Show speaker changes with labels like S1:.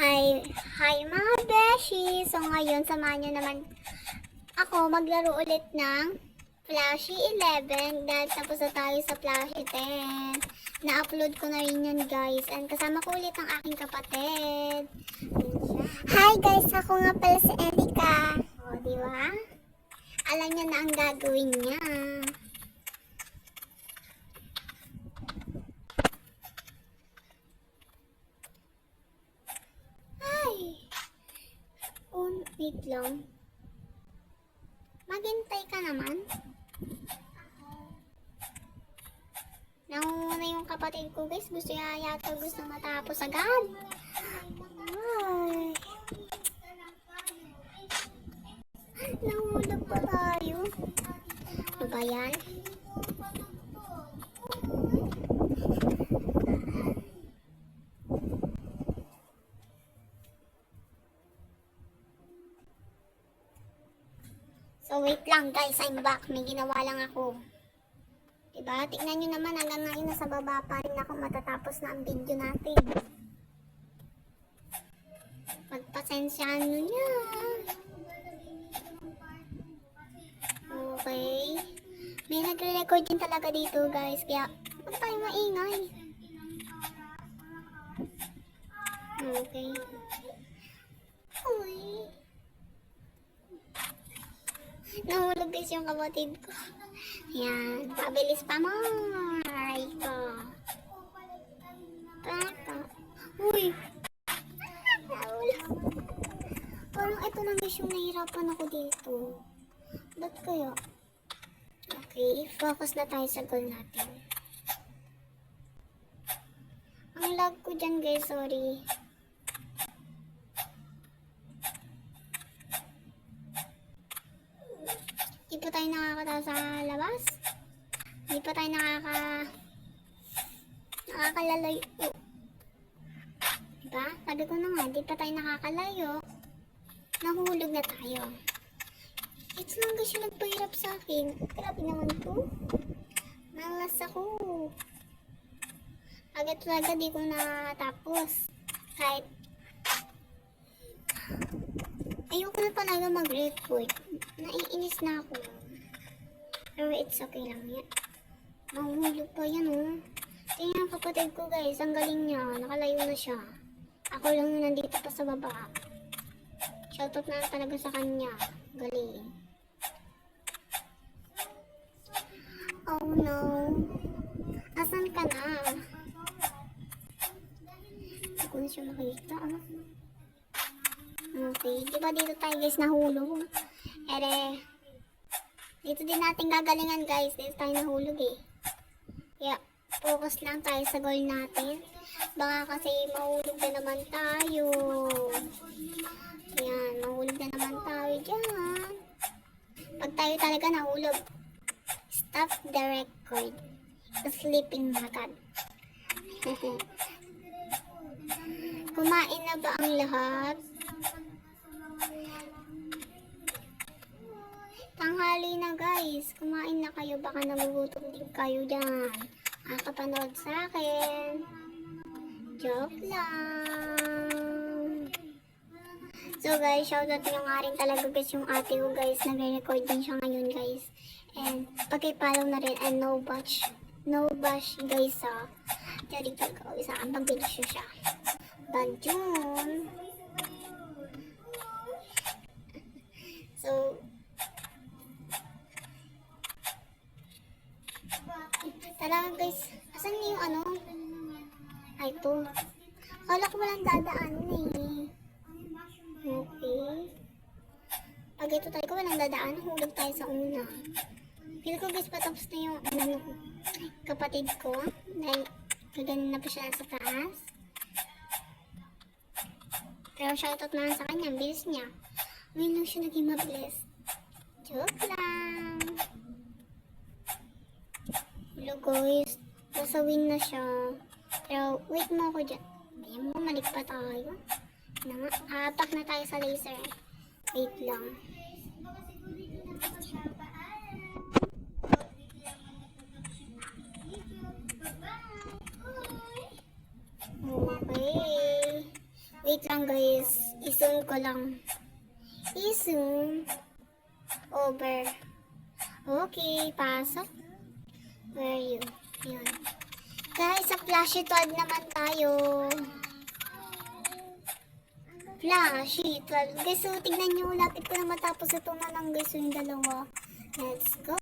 S1: Hi mga beshi! So ngayon, samahan nyo naman ako maglaro ulit ng Flashy 11 dahil tapos na tayo sa Flashy 10. Na-upload ko na rin yun guys. And kasama ko ulit ang aking kapatid. Hi guys! Ako nga pala si Erika. O, diba? Alam niya na ang gagawin niya. Wait lang. Maghintay ka naman. Nangunguna yung kapatid ko guys. Gusto matapos agad. Ay. Nahulog pa tayo. Ano ba yan? So wait lang guys, I'm back. May ginawa lang ako. Diba? Tignan nyo naman, hanggang ngayon nasa baba pa rin ako, matatapos na ang video natin. Pagpasensyaan nyo niya. Okay. May nagre-record din talaga dito guys, kaya huwag tayo maingay. Okay. Uy. Nahulog guys yung kapatid ko. Ayan. Pabilis pa mo. Aray ko. Paka. Uy. Nahulog. Parang ito lang guys yung nahirapan ako dito. Ba't kaya? Okay. Focus na tayo sa goal natin. Ang lag ko dyan guys. Sorry. Di pa tayo nakakata sa labas. Di pa tayo nakakalalayo. Diba? Sabi ko na nga, di pa tayo nakakalayo. Nahulog na tayo. It's lang kasi nagpahirap sa akin. Grabe naman to. Malas ako. Agad-agad di ko natapos. Kahit ayoko na talaga mag-record. Naiinis na ako. Pero it's okay lang yan. Mahulog pa yan oh. Tingnan ang kapatid ko guys. Ang galing niya. Nakalayo na siya. Ako lang na nandito pa sa baba. Shoutout na talaga sa kanya. Galing. Oh no. Asan ka na? Hindi ko na siya makita ah. Okay, diba dito tayo guys nahulog? Ere, dito din natin gagalingan guys. Dito tayo nahulog eh. Kaya, focus lang tayo sa goal natin. Baka kasi mahulog na naman tayo. Yan, mahulog na naman tayo dyan. Pag tayo talaga nahulog, stop the record. Sleeping agad. Kumain na ba ang lahat? Tanghali na guys. Kumain na kayo. Baka nagugutom din kayo dyan. Kapanood sa akin. Joke lang. So guys, shoutout nyo nga rin talaga guys yung ate ko guys. Nagre-record din siya ngayon guys. And pag-follow na rin. And no bash guys ha. Jadi talaga isa ang pag-video siya. Bad yun. So, talaga guys, asan yung ano? Ay, ito. Akala ko walang dadaan eh. Okay. Pag ito tayo ko walang dadaan, hulog tayo sa una. Feel ko guys, patapos na yung kapatid ko. Dahil kaganin na pa siya sa taas. Pero shoutout naman sa kanya, bilis niya. Ngayon lang siya naging mabilis. Joke lang. Hello guys. Nasa win na siya. Pero wait mo ako dyan. Ayan mo, malik pa tayo. Hatak na tayo sa laser. Wait lang. Okay. Wait lang guys. I-zoom ko lang. I-zoom. Over. Okay, pasok. Where are you? Yun. Guys, sa flashy toad naman tayo. Flashy toad. Guys, so tignan nyo. Lapit ko na matapos ito na lang guys yung dalawa. Let's go.